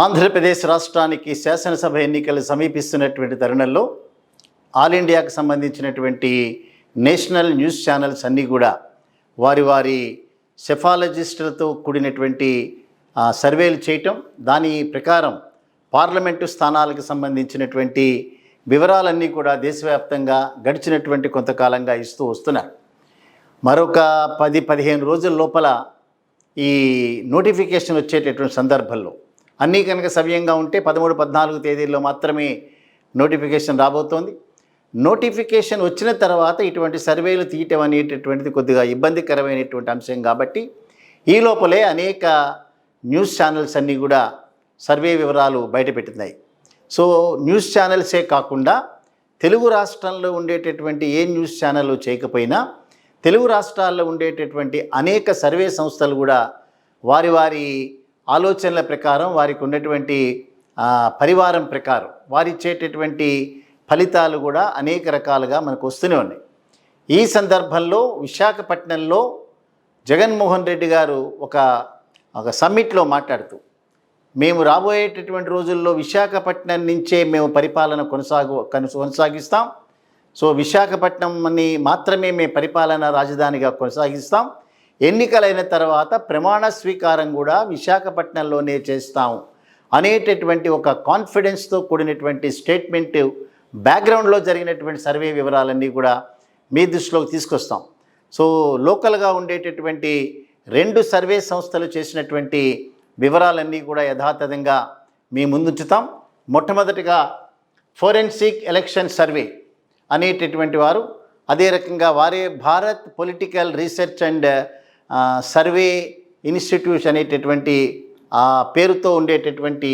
ఆంధ్రప్రదేశ్ రాష్ట్రానికి శాసనసభ ఎన్నికలు సమీపిస్తున్నటువంటి తరుణంలో ఆల్ ఇండియాకు సంబంధించినటువంటి నేషనల్ న్యూస్ ఛానల్స్ అన్నీ కూడా వారి సెఫాలజిస్టులతో కూడినటువంటి సర్వేలు చేయటం, దాని ప్రకారం పార్లమెంటు స్థానాలకు సంబంధించినటువంటి వివరాలన్నీ కూడా దేశవ్యాప్తంగా గడిచినటువంటి కొంతకాలంగా ఇస్తూ వస్తున్నారు. మరొక 10-15 రోజుల లోపల ఈ నోటిఫికేషన్ వచ్చేటటువంటి సందర్భంలో అన్నీ కనుక సవ్యంగా ఉంటే 13-14 తేదీల్లో మాత్రమే నోటిఫికేషన్ రాబోతోంది. నోటిఫికేషన్ వచ్చిన తర్వాత ఇటువంటి సర్వేలు తీయటం అనేటటువంటిది కొద్దిగా ఇబ్బందికరమైనటువంటి అంశం కాబట్టి ఈ లోపలే అనేక న్యూస్ ఛానల్స్ అన్నీ కూడా సర్వే వివరాలు బయటపెట్టినాయి. సో న్యూస్ ఛానల్సే కాకుండా తెలుగు రాష్ట్రంలో ఉండేటటువంటి ఏ న్యూస్ ఛానల్ చేయకపోయినా తెలుగు రాష్ట్రాల్లో ఉండేటటువంటి అనేక సర్వే సంస్థలు కూడా వారి ఆలోచనల ప్రకారం, వారికి ఉన్నటువంటి పరివారం ప్రకారం వారిచ్చేటటువంటి ఫలితాలు కూడా అనేక రకాలుగా మనకు వస్తూనే ఉన్నాయి. ఈ సందర్భంలో విశాఖపట్నంలో జగన్మోహన్ రెడ్డి గారు ఒక సమ్మిట్లో మాట్లాడుతూ, మేము రాబోయేటటువంటి రోజుల్లో విశాఖపట్నం నుంచే మేము పరిపాలన కొనసాగిస్తాం. సో విశాఖపట్నంని మాత్రమే మేము పరిపాలన రాజధానిగా కొనసాగిస్తాం. ఎన్నికలైన తర్వాత ప్రమాణ స్వీకారం కూడా విశాఖపట్నంలోనే చేస్తాం అనేటటువంటి ఒక కాన్ఫిడెన్స్తో కూడినటువంటి స్టేట్మెంట్ బ్యాక్గ్రౌండ్లో జరిగినటువంటి సర్వే వివరాలన్నీ కూడా మీ దృష్టిలోకి తీసుకొస్తాం. సో లోకల్గా ఉండేటటువంటి 2 సర్వే సంస్థలు చేసినటువంటి వివరాలన్నీ కూడా యథాతథంగా మీ ముందుంచుతాం. మొట్టమొదటిగా ఫోరెన్సిక్ ఎలక్షన్ సర్వే అనేటటువంటి వారు, అదే రకంగా వారే Bharat political research and survey institute అనేటటువంటి పేరుతో ఉండేటటువంటి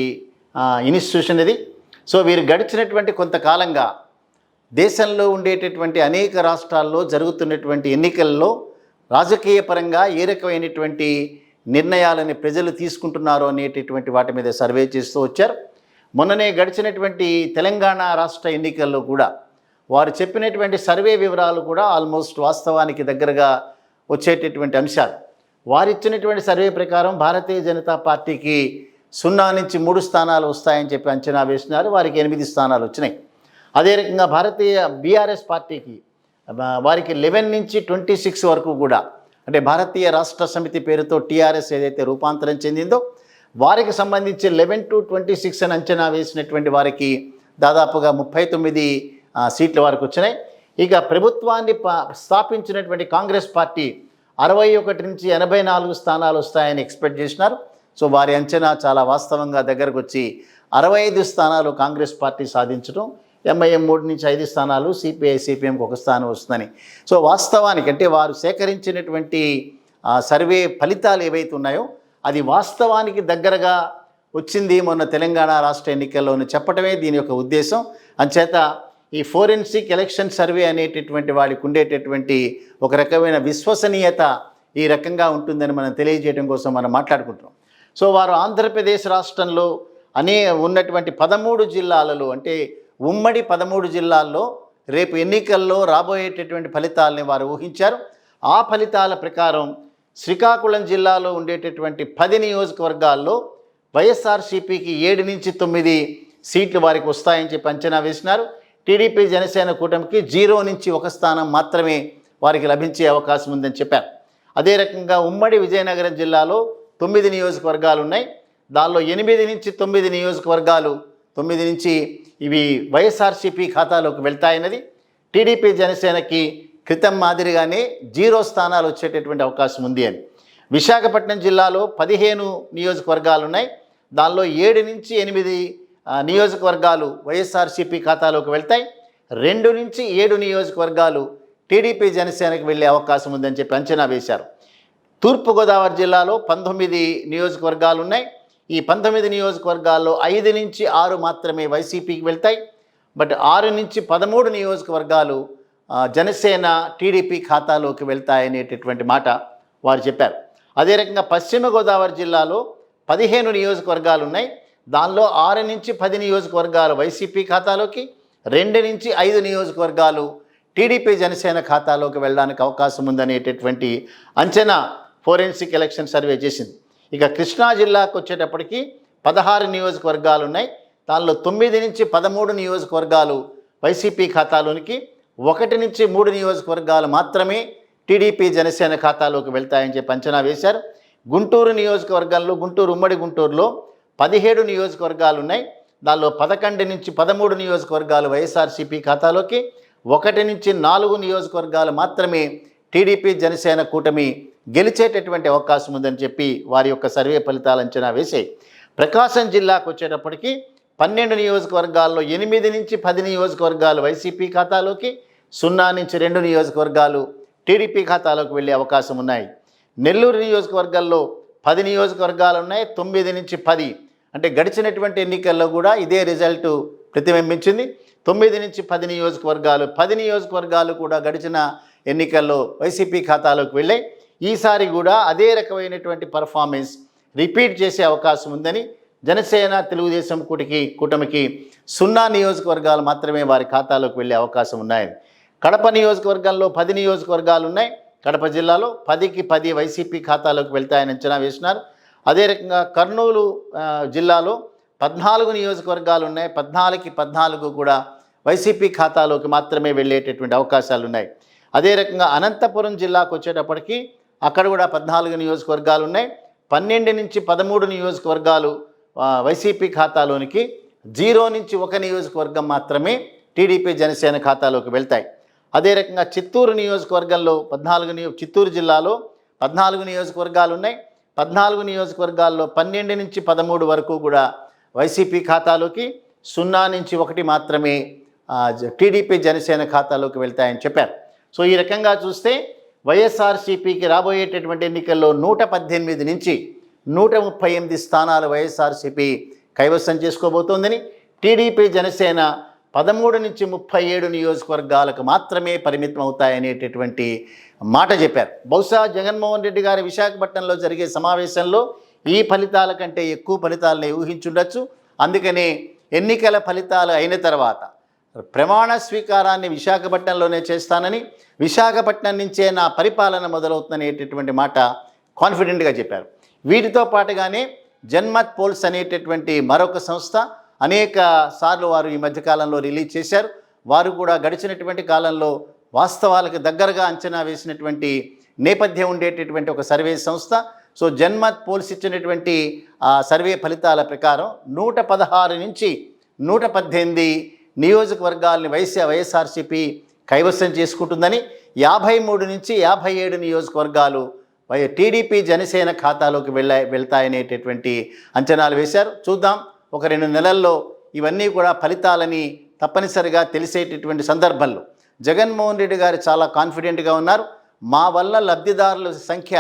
ఇన్స్టిట్యూషన్ ఇది. సో వీరు గడిచినటువంటి కొంతకాలంగా దేశంలో ఉండేటటువంటి అనేక రాష్ట్రాల్లో జరుగుతున్నటువంటి ఎన్నికల్లో రాజకీయ పరంగా ఏ రకమైనటువంటి నిర్ణయాలని ప్రజలు తీసుకుంటున్నారో అనేటటువంటి వాటి మీద సర్వే చేస్తూ వచ్చారు. మొన్ననే గడిచినటువంటి తెలంగాణ రాష్ట్ర ఎన్నికల్లో కూడా వారు చెప్పినటువంటి సర్వే వివరాలు కూడా ఆల్మోస్ట్ వాస్తవానికి దగ్గరగా వచ్చేటటువంటి అంశాలు. వారిచ్చినటువంటి సర్వే ప్రకారం భారతీయ జనతా పార్టీకి 0 నుంచి 3 స్థానాలు వస్తాయని చెప్పి అంచనా వేసినారు. వారికి 8 స్థానాలు వచ్చినాయి. అదే రకంగా బీఆర్ఎస్ పార్టీకి వారికి 11 నుంచి 26 వరకు కూడా, అంటే భారతీయ రాష్ట్ర సమితి పేరుతో టీఆర్ఎస్ ఏదైతే రూపాంతరం చెందిందో వారికి సంబంధించి 11 to 26 అని అంచనా వేసినటువంటి వారికి దాదాపుగా 39 సీట్ల వరకు వచ్చినాయి. ఇక ప్రభుత్వాన్ని స్థాపించినటువంటి కాంగ్రెస్ పార్టీ 61 నుంచి 84 స్థానాలు వస్తాయని ఎక్స్పెక్ట్ చేసినారు. సో వారి అంచనా చాలా వాస్తవంగా దగ్గరకు వచ్చి 65 స్థానాలు కాంగ్రెస్ పార్టీ సాధించడం, ఎంఐఎం 3 నుంచి 5 స్థానాలు, సిపిఐ సిపిఎంకి 1 స్థానం వస్తుందని. సో వాస్తవానికి అంటే వారు సేకరించినటువంటి సర్వే ఫలితాలు ఏవైతే ఉన్నాయో అది వాస్తవానికి దగ్గరగా వచ్చింది మొన్న తెలంగాణ రాష్ట్ర ఎన్నికల్లోనే చెప్పటమే దీని యొక్క ఉద్దేశం. అంచేత ఈ ఫోరెన్సిక్ ఎలక్షన్ సర్వే అనేటటువంటి వాడికి ఉండేటటువంటి ఒక రకమైన విశ్వసనీయత ఈ రకంగా ఉంటుందని మనం తెలియజేయడం కోసం మనం మాట్లాడుకుంటున్నాం. సో వారు ఆంధ్రప్రదేశ్ రాష్ట్రంలో ఉన్నటువంటి 13 జిల్లాలలో, అంటే ఉమ్మడి 13 జిల్లాల్లో రేపు ఎన్నికల్లో రాబోయేటటువంటి ఫలితాలని వారు ఊహించారు. ఆ ఫలితాల ప్రకారం శ్రీకాకుళం జిల్లాలో ఉండేటటువంటి 10 నియోజకవర్గాల్లో వైఎస్ఆర్సీపీకి 7 నుంచి 9 సీట్లు వారికి వస్తాయని చెప్పి అంచనా వేసినారు. టీడీపీ జనసేన కూటమికి 0 నుంచి 1 స్థానం మాత్రమే వారికి లభించే అవకాశం ఉందని చెప్పారు. అదే రకంగా ఉమ్మడి విజయనగరం జిల్లాలో 9 నియోజకవర్గాలు ఉన్నాయి. దానిలో 8 నుంచి 9 నియోజకవర్గాలు, 9 నుంచి ఇవి వైఎస్ఆర్సీపీ ఖాతాలోకి వెళ్తాయన్నది. టీడీపీ జనసేనకి క్రితం మాదిరిగానే 0 స్థానాలు వచ్చేటటువంటి అవకాశం ఉంది అని. విశాఖపట్నం జిల్లాలో 15 నియోజకవర్గాలు ఉన్నాయి. దానిలో 7 నుంచి 8 నియోజకవర్గాలు వైఎస్ఆర్సీపీ ఖాతాలోకి వెళ్తాయి. 2 నుంచి 7 నియోజకవర్గాలు టీడీపీ జనసేనకు వెళ్ళే అవకాశం ఉందని చెప్పి అంచనా వేశారు. తూర్పుగోదావరి జిల్లాలో 19 నియోజకవర్గాలు ఉన్నాయి. ఈ 19 నియోజకవర్గాల్లో 5 నుంచి 6 మాత్రమే వైసీపీకి వెళ్తాయి. బట్ 6 నుంచి 13 నియోజకవర్గాలు జనసేన టీడీపీ ఖాతాలోకి వెళ్తాయనేటటువంటి మాట వారు చెప్పారు. అదే రకంగా పశ్చిమ గోదావరి జిల్లాలో 15 నియోజకవర్గాలు ఉన్నాయి. దానిలో 6 నుంచి 10 నియోజకవర్గాలు వైసీపీ ఖాతాలోకి, 2 నుంచి 5 నియోజకవర్గాలు టీడీపీ జనసేన ఖాతాలోకి వెళ్ళడానికి అవకాశం ఉందనేటటువంటి అంచనా ఫోరెన్సిక్ ఎలక్షన్ సర్వే చేసింది. ఇక కృష్ణా జిల్లాకు వచ్చేటప్పటికి 16 నియోజకవర్గాలు ఉన్నాయి. దానిలో 9 నుంచి 13 నియోజకవర్గాలు వైసీపీ ఖాతాలోనికి, 1 నుంచి 3 నియోజకవర్గాలు మాత్రమే టీడీపీ జనసేన ఖాతాలోకి వెళ్తాయని చెప్పి అంచనా వేశారు. గుంటూరు నియోజకవర్గంలో, ఉమ్మడి గుంటూరులో 17 నియోజకవర్గాలు ఉన్నాయి. దానిలో 11 నుంచి 13 నియోజకవర్గాలు వైఎస్ఆర్సీపీ ఖాతాలోకి, 1 నుంచి 4 నియోజకవర్గాలు మాత్రమే టీడీపీ జనసేన కూటమి గెలిచేటటువంటి అవకాశం ఉందని చెప్పి వారి యొక్క సర్వే ఫలితాలు అంచనా వేశాయి. ప్రకాశం జిల్లాకు వచ్చేటప్పటికి 12 నియోజకవర్గాల్లో 8 నుంచి 10 నియోజకవర్గాలు వైసీపీ ఖాతాలోకి, 0 నుంచి 2 నియోజకవర్గాలు టీడీపీ ఖాతాలోకి వెళ్ళే అవకాశం ఉన్నాయి. నెల్లూరు నియోజకవర్గాల్లో 10 నియోజకవర్గాలు ఉన్నాయి. 9 నుంచి 10 అంటే గడిచినటువంటి ఎన్నికల్లో కూడా ఇదే రిజల్ట్ ప్రతిబింబించింది. 9 నుంచి 10 నియోజకవర్గాలు, 10 నియోజకవర్గాలు కూడా గడిచిన ఎన్నికల్లో వైసీపీ ఖాతాలోకి వెళ్ళాయి. ఈసారి కూడా అదే రకమైనటువంటి పర్ఫార్మెన్స్ రిపీట్ చేసే అవకాశం ఉందని జనసేన తెలుగుదేశం కూటమికి 0 నియోజకవర్గాలు మాత్రమే వారి ఖాతాలోకి వెళ్ళే అవకాశం ఉన్నాయి. కడప నియోజకవర్గంలో 10 నియోజకవర్గాలు ఉన్నాయి. కడప జిల్లాలో 10కి 10 వైసీపీ ఖాతాలోకి వెళ్తాయని అంచనా వేసినారు. అదే రకంగా కర్నూలు జిల్లాలో 14 నియోజకవర్గాలు ఉన్నాయి. 14కి 14 కూడా వైసీపీ ఖాతాలోకి మాత్రమే వెళ్ళేటటువంటి అవకాశాలు ఉన్నాయి. అదే రకంగా అనంతపురం జిల్లాకు వచ్చేటప్పటికి అక్కడ కూడా 14 నియోజకవర్గాలు ఉన్నాయి. 12 నుంచి 13 నియోజకవర్గాలు వైసీపీ ఖాతాలోనికి, 0 నుంచి 1 నియోజకవర్గం మాత్రమే టీడీపీ జనసేన ఖాతాలోకి వెళ్తాయి. అదే రకంగా చిత్తూరు నియోజకవర్గంలో చిత్తూరు జిల్లాలో 14 నియోజకవర్గాలు ఉన్నాయి. 14 నియోజకవర్గాల్లో 12 నుంచి 13 వరకు కూడా వైసీపీ ఖాతాలోకి, 0 నుంచి 1 మాత్రమే టీడీపీ జనసేన ఖాతాలోకి వెళ్తాయని చెప్పారు. సో ఈ రకంగా చూస్తే వైఎస్ఆర్సీపీకి రాబోయేటటువంటి ఎన్నికల్లో 118 నుంచి 138 స్థానాలు వైఎస్ఆర్సీపీ కైవసం చేసుకోబోతోందని, టీడీపీ జనసేన 13 నుంచి 37 నియోజకవర్గాలకు మాత్రమే పరిమితం అవుతాయనేటటువంటి మాట చెప్పారు. బహుశా జగన్మోహన్ రెడ్డి గారి విశాఖపట్నంలో జరిగే సమావేశంలో ఈ ఫలితాల కంటే ఎక్కువ ఫలితాలను ఊహించుండొచ్చు. అందుకనే ఎన్నికల ఫలితాలు అయిన తర్వాత ప్రమాణ స్వీకారాన్ని విశాఖపట్నంలోనే చేస్తానని, విశాఖపట్నం నుంచే నా పరిపాలన మొదలవుతుందనేటటువంటి మాట కాన్ఫిడెంట్గా చెప్పారు. వీటితో పాటుగానే జన్మత్ పోల్స్ అనేటటువంటి మరొక సంస్థ అనేక సార్లు వారు ఈ మధ్యకాలంలో రిలీజ్ చేశారు. వారు కూడా గడిచినటువంటి కాలంలో వాస్తవాలకు దగ్గరగా అంచనా వేసినటువంటి నేపథ్యం ఉండేటటువంటి ఒక సర్వే సంస్థ. సో జన్మత్ పోల్స్ ఇచ్చినటువంటి ఆ సర్వే ఫలితాల ప్రకారం 116 నుంచి 118 నియోజకవర్గాల్ని వైఎస్ఆర్సీపీ కైవసం చేసుకుంటుందని, 53 నుంచి 57 నియోజకవర్గాలు టీడీపీ జనసేన ఖాతాలోకి వెళ్తాయనేటటువంటి అంచనాలు వేశారు. చూద్దాం, ఒక 2 నెలల్లో ఇవన్నీ కూడా ఫలితాలని తప్పనిసరిగా తెలిసేటటువంటి సందర్భంలో జగన్మోహన్ రెడ్డి గారు చాలా కాన్ఫిడెంట్గా ఉన్నారు. మా వల్ల లబ్ధిదారుల సంఖ్య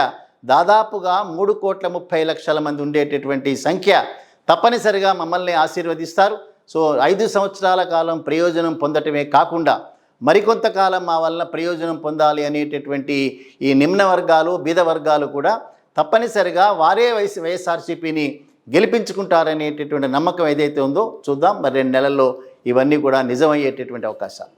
దాదాపుగా 3,30,00,000 మంది ఉండేటటువంటి సంఖ్య తప్పనిసరిగా మమ్మల్ని ఆశీర్వదిస్తారు. సో 5 సంవత్సరాల కాలం ప్రయోజనం పొందటమే కాకుండా మరికొంతకాలం మా వల్ల ప్రయోజనం పొందాలి అనేటటువంటి ఈ నిమ్న వర్గాలు, బీద వర్గాలు కూడా తప్పనిసరిగా వారే వైఎస్ఆర్సీపీని గెలిపించుకుంటారనేటటువంటి నమ్మకం ఏదైతే ఉందో చూద్దాం. మరి 2 నెలల్లో ఇవన్నీ కూడా నిజమయ్యేటటువంటి అవకాశాలు.